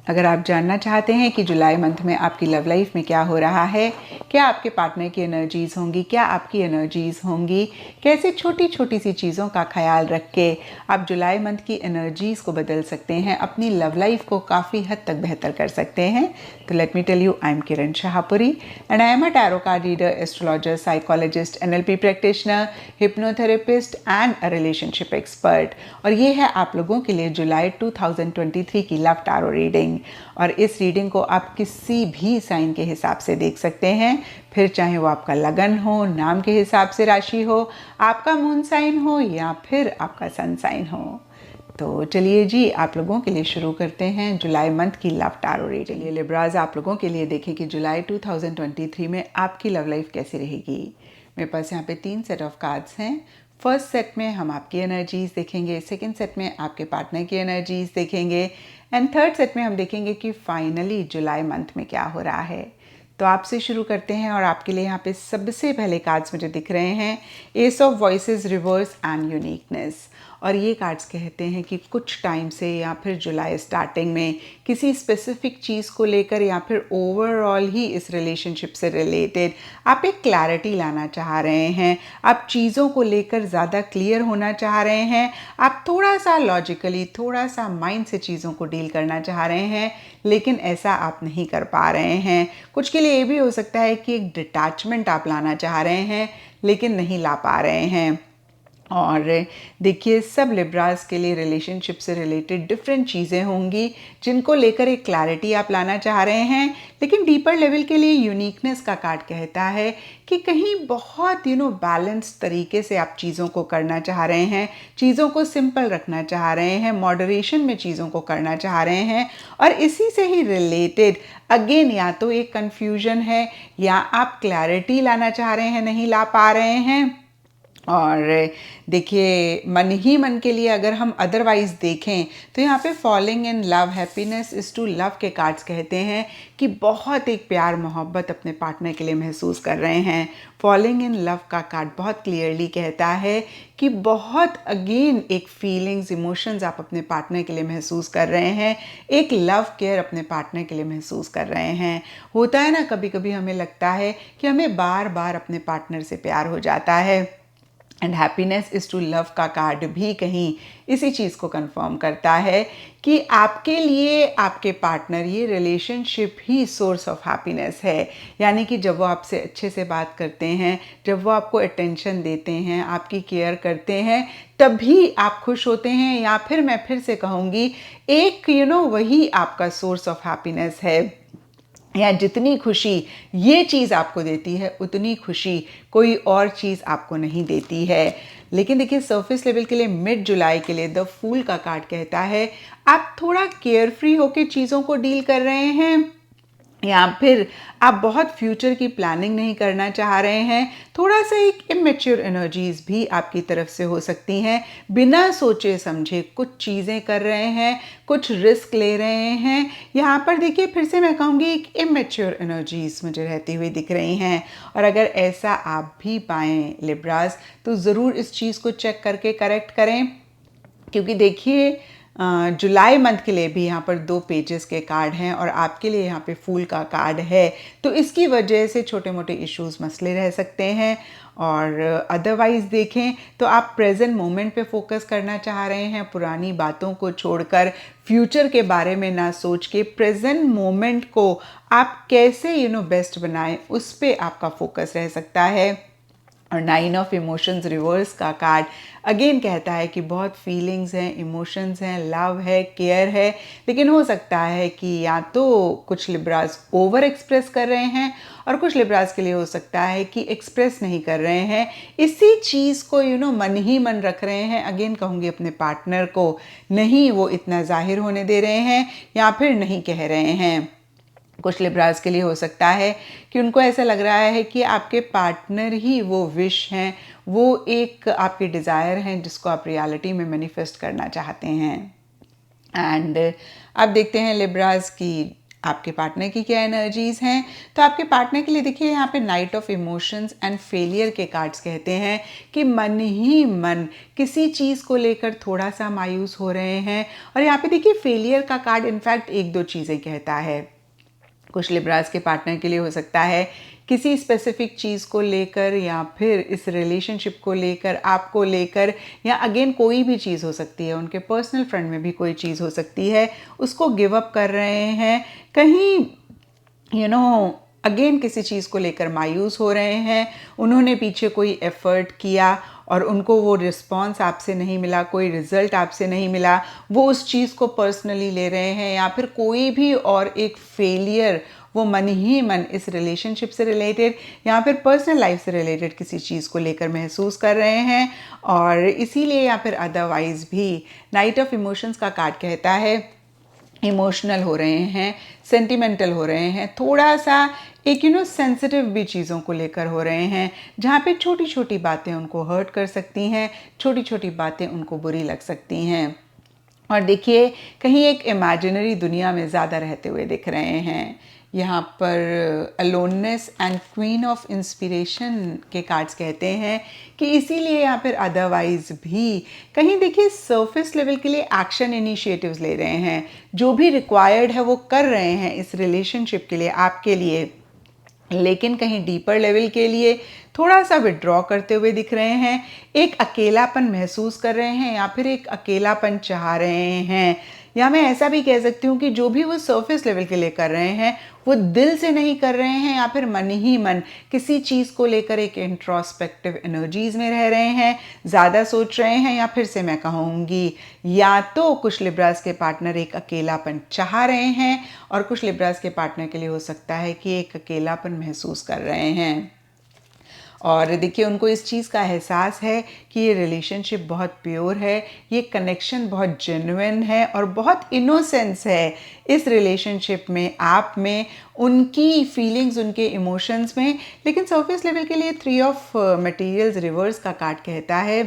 अगर आप जानना चाहते हैं कि जुलाई मंथ में आपकी लव लाइफ में क्या हो रहा है, क्या आपके पार्टनर की एनर्जीज़ होंगी, क्या आपकी एनर्जीज़ होंगी, कैसे छोटी छोटी सी चीज़ों का ख्याल रख के आप जुलाई मंथ की एनर्जीज़ को बदल सकते हैं, अपनी लव लाइफ को काफ़ी हद तक बेहतर कर सकते हैं, तो let me tell you, I am Kiran Shahpuri and I am a tarot card reader, astrologer, psychologist, NLP practitioner, hypnotherapist and a relationship expert. और ये है आप लोगों के लिए जुलाई 2023 की लव टैरो रीडिंग। और इस रीडिंग को आप किसी भी साइन के हिसाब से देख सकते हैं, फिर चाहे वो आपका लगन हो, नाम के हिसाब से राशि हो, आपका मून साइन हो या फिर आपका सन साइन हो। तो चलिए जी, आप लोगों के लिए शुरू करते हैं जुलाई मंथ की लव टैरो रीडिंग। चलिए लिब्राज, आप लोगों के लिए देखें कि जुलाई 2023 में आपकी लव लाइफ कैसी रहेगी। मेरे पास यहाँ पे 3 सेट ऑफ कार्ड्स हैं। फर्स्ट सेट में हम आपकी एनर्जीज देखेंगे, सेकंड सेट में आपके पार्टनर की एनर्जीज देखेंगे एंड थर्ड सेट में हम देखेंगे कि फाइनली जुलाई मंथ में क्या हो रहा है। तो आपसे शुरू करते हैं और आपके लिए यहाँ पे सबसे पहले कार्ड्स मुझे दिख रहे हैं S of voices reverse and uniqueness. और ये कार्ड्स कहते हैं कि कुछ टाइम से या फिर जुलाई स्टार्टिंग में किसी स्पेसिफिक चीज़ को लेकर या फिर ओवरऑल ही इस रिलेशनशिप से रिलेटेड आप एक क्लैरिटी लाना चाह रहे हैं, आप चीज़ों को लेकर ज़्यादा क्लियर होना चाह रहे हैं, आप थोड़ा सा लॉजिकली, थोड़ा सा माइंड से चीज़ों को डील करना चाह रहे हैं, लेकिन ऐसा आप नहीं कर पा रहे हैं। कुछ के लिए ये भी हो सकता है कि एक डिटैचमेंट आप लाना चाह रहे हैं लेकिन नहीं ला पा रहे हैं। और देखिए, सब लिब्रास के लिए रिलेशनशिप से रिलेटेड डिफरेंट चीज़ें होंगी जिनको लेकर एक क्लैरिटी आप लाना चाह रहे हैं, लेकिन डीपर लेवल के लिए यूनिकनेस का कार्ड कहता है कि कहीं बहुत बैलेंस तरीके से आप चीज़ों को करना चाह रहे हैं, चीज़ों को सिंपल रखना चाह रहे हैं, मॉडरेशन में चीज़ों को करना चाह रहे हैं। और इसी से ही रिलेटेड अगेन या तो एक कन्फ्यूजन है या आप क्लैरिटी लाना चाह रहे हैं, नहीं ला पा रहे हैं। और देखिए, मन ही मन के लिए अगर हम अदरवाइज़ देखें तो यहाँ पे falling in love, happiness is to love के कार्ड्स कहते हैं कि बहुत एक प्यार मोहब्बत अपने पार्टनर के लिए महसूस कर रहे हैं। फॉलिंग इन लव का कार्ड बहुत क्लियरली कहता है कि बहुत अगेन एक फीलिंग्स, इमोशंस आप अपने पार्टनर के लिए महसूस कर रहे हैं, एक लव केयर अपने पार्टनर के लिए महसूस कर रहे हैं। होता है ना, कभी कभी हमें लगता है कि हमें बार बार अपने पार्टनर से प्यार हो जाता है। And happiness is to love का कार्ड भी कहीं इसी चीज़ को कंफर्म करता है कि आपके लिए आपके पार्टनर, ये relationship he source of happiness है। यानी कि जब वो आपसे अच्छे से बात करते हैं, जब वो आपको अटेंशन देते हैं, आपकी केयर करते हैं, तभी आप खुश होते हैं। या फिर मैं फिर से कहूँगी, एक वही आपका सोर्स ऑफ हैप्पीनेस है। या जितनी खुशी ये चीज़ आपको देती है, उतनी खुशी कोई और चीज़ आपको नहीं देती है। लेकिन देखिए, सरफेस लेवल के लिए मिड जुलाई के लिए द फूल का कार्ड कहता है आप थोड़ा केयरफ्री होकर चीज़ों को डील कर रहे हैं, या फिर आप बहुत फ्यूचर की प्लानिंग नहीं करना चाह रहे हैं। थोड़ा सा एक इमेच्योर एनर्जीज भी आपकी तरफ से हो सकती हैं। बिना सोचे समझे कुछ चीज़ें कर रहे हैं, कुछ रिस्क ले रहे हैं। यहाँ पर देखिए, फिर से मैं कहूँगी, एक इमेच्योर एनर्जीज मुझे रहती हुई दिख रही हैं। और अगर ऐसा आप भी पाएँ लिब्रास, तो ज़रूर इस चीज़ को चेक करके करेक्ट करें, क्योंकि देखिए, जुलाई मंथ के लिए भी यहाँ पर 2 पेजेस के कार्ड हैं और आपके लिए यहाँ पे फूल का कार्ड है। तो इसकी वजह से छोटे मोटे इश्यूज, मसले रह सकते हैं। और अदरवाइज़ देखें तो आप प्रेजेंट मोमेंट पे फोकस करना चाह रहे हैं, पुरानी बातों को छोड़कर, फ्यूचर के बारे में ना सोच के प्रेजेंट मोमेंट को आप कैसे बेस्ट बनाएं, उस पर आपका फोकस रह सकता है। और 9 ऑफ इमोशंस रिवर्स का कार्ड अगेन कहता है कि बहुत फीलिंग्स हैं, इमोशंस हैं, लव है, केयर है, लेकिन हो सकता है कि या तो कुछ लिब्रास ओवर एक्सप्रेस कर रहे हैं और कुछ लिब्रास के लिए हो सकता है कि एक्सप्रेस नहीं कर रहे हैं, इसी चीज़ को मन ही मन रख रहे हैं। अगेन कहूँगी, अपने पार्टनर को नहीं वो इतना जाहिर होने दे रहे हैं या फिर नहीं कह रहे हैं। कुछ लिब्रास के लिए हो सकता है कि उनको ऐसा लग रहा है कि आपके पार्टनर ही वो विश हैं, वो एक आपकी डिज़ायर हैं जिसको आप रियलिटी में मैनिफेस्ट करना चाहते हैं। एंड अब देखते हैं लिब्रास की आपके पार्टनर की क्या एनर्जीज हैं। तो आपके पार्टनर के लिए देखिए यहाँ पे night of emotions and failure के कार्ड्स कहते हैं कि मन ही मन किसी चीज़ को लेकर थोड़ा सा मायूस हो रहे हैं। और यहाँ पे देखिए फेलियर का कार्ड इनफैक्ट एक दो चीज़ें कहता है। कुछ लिब्रास के पार्टनर के लिए हो सकता है किसी स्पेसिफिक चीज़ को लेकर, या फिर इस रिलेशनशिप को लेकर, आपको लेकर, या अगेन कोई भी चीज़ हो सकती है, उनके पर्सनल फ्रंट में भी कोई चीज़ हो सकती है, उसको गिव अप कर रहे हैं। कहीं अगेन किसी चीज़ को लेकर मायूस हो रहे हैं। उन्होंने पीछे कोई एफर्ट किया और उनको वो रिस्पॉन्स आपसे नहीं मिला, कोई रिजल्ट आपसे नहीं मिला, वो उस चीज़ को पर्सनली ले रहे हैं। या फिर कोई भी और एक फेलियर वो मन ही मन इस रिलेशनशिप से रिलेटेड या फिर पर्सनल लाइफ से रिलेटेड किसी चीज़ को लेकर महसूस कर रहे हैं। और इसीलिए या फिर अदरवाइज भी नाइट ऑफ इमोशंस का कार्ड कहता है इमोशनल हो रहे हैं, सेंटिमेंटल हो रहे हैं, थोड़ा सा एक सेंसिटिव भी चीज़ों को लेकर हो रहे हैं, जहाँ पे छोटी छोटी बातें उनको हर्ट कर सकती हैं, छोटी छोटी बातें उनको बुरी लग सकती हैं। और देखिए कहीं एक इमेजिनरी दुनिया में ज़्यादा रहते हुए दिख रहे हैं। यहाँ पर aloneness and queen of inspiration के कार्ड्स कहते हैं कि इसीलिए यहाँ पर अदरवाइज भी कहीं देखिए सरफेस लेवल के लिए एक्शन इनिशिएटिव्स ले रहे हैं, जो भी रिक्वायर्ड है वो कर रहे हैं इस रिलेशनशिप के लिए, आपके लिए, लेकिन कहीं डीपर लेवल के लिए थोड़ा सा विड्रॉ करते हुए दिख रहे हैं। एक अकेलापन महसूस कर रहे हैं या फिर एक अकेलापन चाह रहे हैं। या मैं ऐसा भी कह सकती हूँ कि जो भी वो सरफेस लेवल के लिए कर रहे हैं वो दिल से नहीं कर रहे हैं, या फिर मन ही मन किसी चीज़ को लेकर एक इंट्रोस्पेक्टिव एनर्जीज में रह रहे हैं, ज़्यादा सोच रहे हैं। या फिर से मैं कहूँगी या तो कुछ लिब्रास के पार्टनर एक अकेलापन चाह रहे हैं और कुछ लिब्रास के पार्टनर के लिए हो सकता है कि एक अकेलापन महसूस कर रहे हैं। और देखिए उनको इस चीज़ का एहसास है कि ये रिलेशनशिप बहुत प्योर है, ये कनेक्शन बहुत जेन्युइन है और बहुत इनोसेंस है इस रिलेशनशिप में, आप में, उनकी फीलिंग्स, उनके इमोशंस में। लेकिन सरफेस लेवल के लिए 3 ऑफ मटेरियल्स रिवर्स का कार्ड कहता है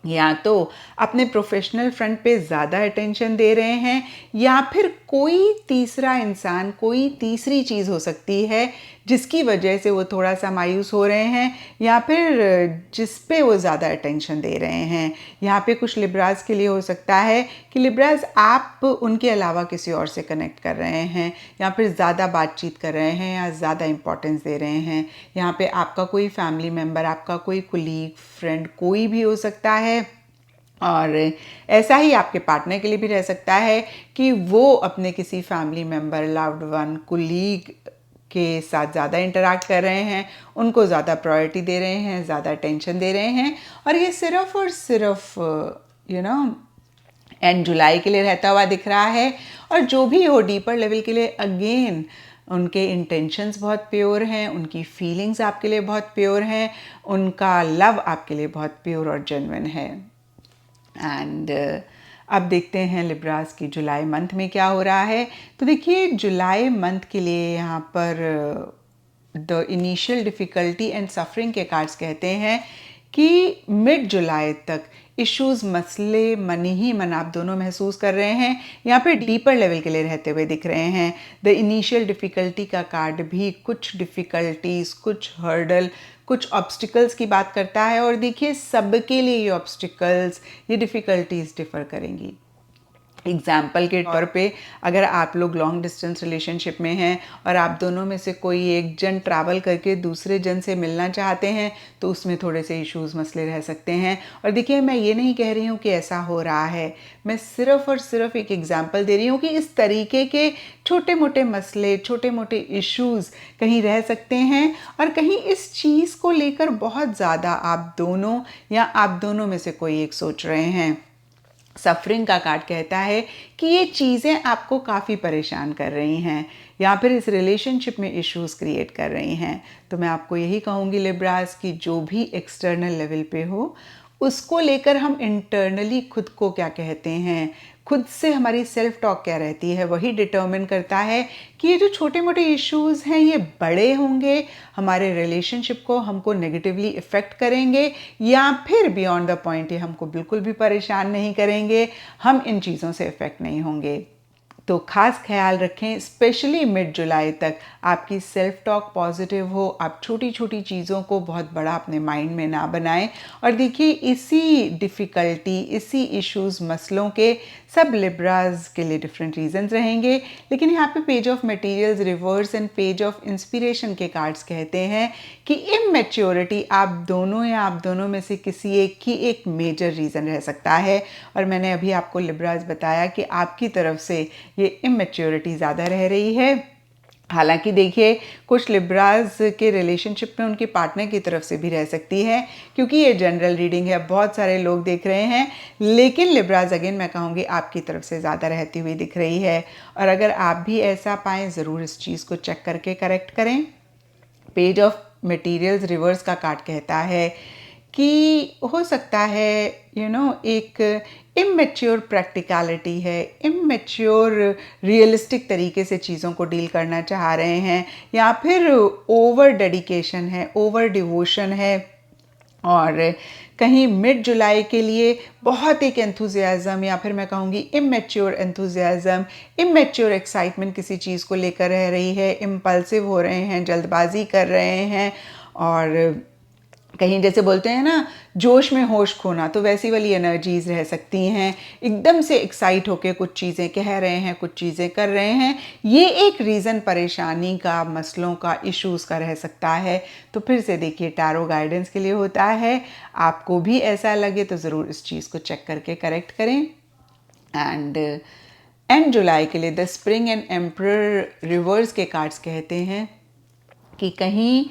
या तो अपने प्रोफेशनल फ्रंट पे ज़्यादा अटेंशन दे रहे हैं, या फिर कोई तीसरा इंसान, कोई तीसरी चीज़ हो सकती है जिसकी वजह से वो थोड़ा सा मायूस हो रहे हैं, या फिर जिस पे वो ज़्यादा अटेंशन दे रहे हैं। यहाँ पे कुछ लिब्रास के लिए हो सकता है कि लिब्रास आप उनके अलावा किसी और से कनेक्ट कर रहे हैं, या फिर ज़्यादा बातचीत कर रहे हैं, या ज़्यादा इंपॉर्टेंस दे रहे हैं। यहाँ पे आपका कोई फैमिली मेम्बर, आपका कोई कुलीग, फ्रेंड, कोई भी हो सकता है। और ऐसा ही आपके पार्टनर के लिए भी रह सकता है कि वो अपने किसी family member, loved one, colleague के साथ ज़्यादा इंटरैक्ट कर रहे हैं, उनको ज़्यादा प्रायोरिटी दे रहे हैं, ज़्यादा अटेंशन दे रहे हैं। और ये सिर्फ और सिर्फ एंड जुलाई के लिए रहता हुआ दिख रहा है। और जो भी हो डीपर लेवल के लिए अगेन उनके इंटेंशंस बहुत प्योर हैं, उनकी फीलिंग्स आपके लिए बहुत प्योर हैं, उनका लव आपके लिए बहुत प्योर और जेन्युइन है। एंड अब देखते हैं लिब्रास की जुलाई मंथ में क्या हो रहा है। तो देखिए जुलाई मंथ के लिए यहाँ पर the initial difficulty and suffering के कार्ड्स कहते हैं कि मिड जुलाई तक इश्यूज़, मसले मन ही मन आप दोनों महसूस कर रहे हैं, यहाँ पे डीपर लेवल के लिए रहते हुए दिख रहे हैं। द इनिशियल डिफ़िकल्टी का कार्ड भी कुछ डिफ़िकल्टीज़, कुछ हर्डल, कुछ ऑब्स्टिकल्स की बात करता है। और देखिए सबके लिए ये ऑब्स्टिकल्स, ये डिफ़िकल्टीज़ डिफ़र करेंगी। एग्जाम्पल के तौर पे अगर आप लोग लॉन्ग डिस्टेंस रिलेशनशिप में हैं और आप दोनों में से कोई एक जन ट्रैवल करके दूसरे जन से मिलना चाहते हैं, तो उसमें थोड़े से इश्यूज़, मसले रह सकते हैं। और देखिए मैं ये नहीं कह रही हूँ कि ऐसा हो रहा है, मैं सिर्फ और सिर्फ एक एग्जाम्पल दे रही हूँ कि इस तरीके के छोटे मोटे मसले, छोटे मोटे इश्यूज़ कहीं रह सकते हैं। और कहीं इस चीज़ को लेकर बहुत ज़्यादा आप दोनों या आप दोनों में से कोई एक सोच रहे हैं। सफरिंग का कार्ड कहता है कि ये चीज़ें आपको काफ़ी परेशान कर रही हैं, या फिर इस रिलेशनशिप में इश्यूज़ क्रिएट कर रही हैं। तो मैं आपको यही कहूँगी लिब्रास की जो भी एक्सटर्नल लेवल पे हो, उसको लेकर हम इंटरनली खुद को क्या कहते हैं, खुद से हमारी सेल्फ टॉक क्या रहती है, वही डिटर्मिन करता है कि ये जो छोटे मोटे इश्यूज़ हैं ये बड़े होंगे, हमारे रिलेशनशिप को, हमको नेगेटिवली इफ़ेक्ट करेंगे, या फिर बियॉन्ड द पॉइंट ये हमको बिल्कुल भी परेशान नहीं करेंगे, हम इन चीज़ों से इफ़ेक्ट नहीं होंगे। तो ख़ास ख्याल रखें, स्पेशली मिड जुलाई तक आपकी सेल्फ टॉक पॉजिटिव हो, आप छोटी छोटी चीज़ों को बहुत बड़ा अपने माइंड में ना बनाएं। और देखिए, इसी डिफ़िकल्टी, इसी इश्यूज़, मसलों के सब लिब्राज के लिए डिफरेंट रीजंस रहेंगे। लेकिन यहाँ पे page of materials reverse and page of inspiration के कार्ड्स कहते हैं कि इमेच्योरिटी आप दोनों या आप दोनों में से किसी एक की एक मेजर रीज़न रह सकता है। और मैंने अभी आपको लिब्राज बताया कि आपकी तरफ से ये इमेच्योरिटी ज़्यादा रह रही है। हालांकि देखिए, कुछ लिब्राज के रिलेशनशिप में उनके पार्टनर की तरफ से भी रह सकती है, क्योंकि ये जनरल रीडिंग है, बहुत सारे लोग देख रहे हैं। लेकिन लिब्राज अगेन मैं कहूँगी आपकी तरफ से ज़्यादा रहती हुई दिख रही है। और अगर आप भी ऐसा पाएँ, ज़रूर इस चीज़ को चेक करके करेक्ट करें। पेज ऑफ मटेरियल्स रिवर्स का कार्ड कहता है कि हो सकता है एक इमेच्योर प्रैक्टिकलिटी है, इमेच्योर रियलिस्टिक तरीके से चीज़ों को डील करना चाह रहे हैं, या फिर ओवर डेडिकेशन है, ओवर डिवोशन है। और कहीं मिड जुलाई के लिए बहुत एक एंथुजियाज़म, या फिर मैं कहूँगी इमेच्योर एंथुजियाज़म, इमेच्योर एक्साइटमेंट किसी चीज़ को लेकर रह रही है, इम्पल्सिव हो रहे हैं, जल्दबाजी कर रहे हैं। और कहीं जैसे बोलते हैं ना, जोश में होश खोना, तो वैसी वाली एनर्जीज रह सकती हैं। एकदम से एक्साइट होके कुछ चीज़ें कह रहे हैं, कुछ चीज़ें कर रहे हैं। ये एक रीज़न परेशानी का, मसलों का, इश्यूज़ का रह सकता है। तो फिर से देखिए, टैरो गाइडेंस के लिए होता है। आपको भी ऐसा लगे तो ज़रूर इस चीज़ को चेक करके करेक्ट करें। एंड जुलाई के लिए the spring and emperor reverse के कार्ड्स कहते हैं कि कहीं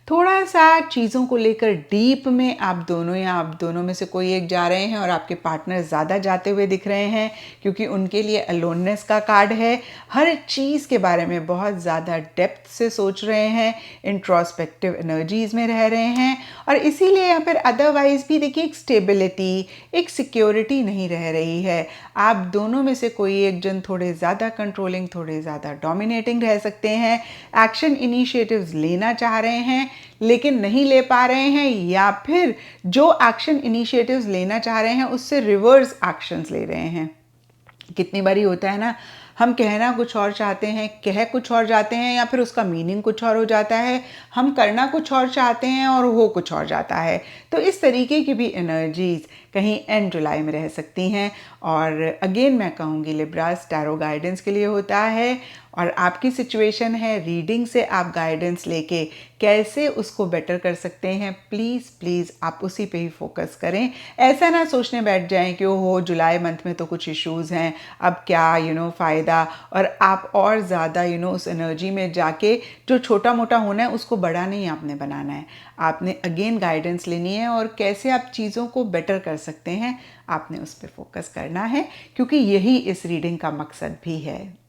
थोड़ा सा चीज़ों को लेकर डीप में आप दोनों या आप दोनों में से कोई एक जा रहे हैं और आपके पार्टनर ज़्यादा जाते हुए दिख रहे हैं, क्योंकि उनके लिए अलोननेस का कार्ड है। हर चीज़ के बारे में बहुत ज़्यादा डेप्थ से सोच रहे हैं, इंट्रोस्पेक्टिव एनर्जीज़ में रह रहे हैं। और इसीलिए या फिर अदरवाइज़ भी देखिए, एक स्टेबिलिटी, एक सिक्योरिटी नहीं रह रही है। आप दोनों में से कोई एक जन थोड़े ज़्यादा कंट्रोलिंग, थोड़े ज़्यादा डोमिनेटिंग रह सकते हैं। एक्शन इनिशिएटिव्स लेना चाह रहे हैं लेकिन नहीं ले पा रहे हैं, या फिर जो एक्शन इनिशिएटिव्स लेना चाह रहे हैं उससे रिवर्स एक्शंस ले रहे हैं। कितनी बारी होता है ना, हम कहना कुछ और चाहते हैं, कह कुछ और जाते हैं, या फिर उसका मीनिंग कुछ और हो जाता है। हम करना कुछ और चाहते हैं और हो कुछ और जाता है। तो इस तरीके की भी एनर्जीज कहीं एंड जुलाई में रह सकती हैं। और अगेन मैं कहूँगी, लिब्राज टैरो गाइडेंस के लिए होता है, और आपकी सिचुएशन है, रीडिंग से आप गाइडेंस लेके कैसे उसको बेटर कर सकते हैं, प्लीज़ प्लीज़ आप उसी पे ही फोकस करें। ऐसा ना सोचने बैठ जाएं कि ओहो, जुलाई मंथ में तो कुछ इश्यूज़ हैं, अब क्या फ़ायदा, और आप और ज़्यादा उस एनर्जी में जाके जो छोटा मोटा होना है उसको बड़ा नहीं आपने बनाना है। आपने अगेन गाइडेंस लेनी है, और कैसे आप चीज़ों को बेटर कर सकते हैं आपने उस पर फोकस करना है, क्योंकि यही इस रीडिंग का मकसद भी है।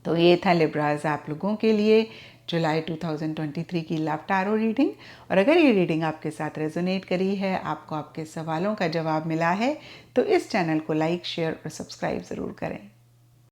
तो ये था लिब्राज आप लोगों के लिए जुलाई 2023 की लव टैरो रीडिंग। और अगर ये रीडिंग आपके साथ रेजोनेट करी है, आपको आपके सवालों का जवाब मिला है, तो इस चैनल को लाइक, शेयर और सब्सक्राइब ज़रूर करें।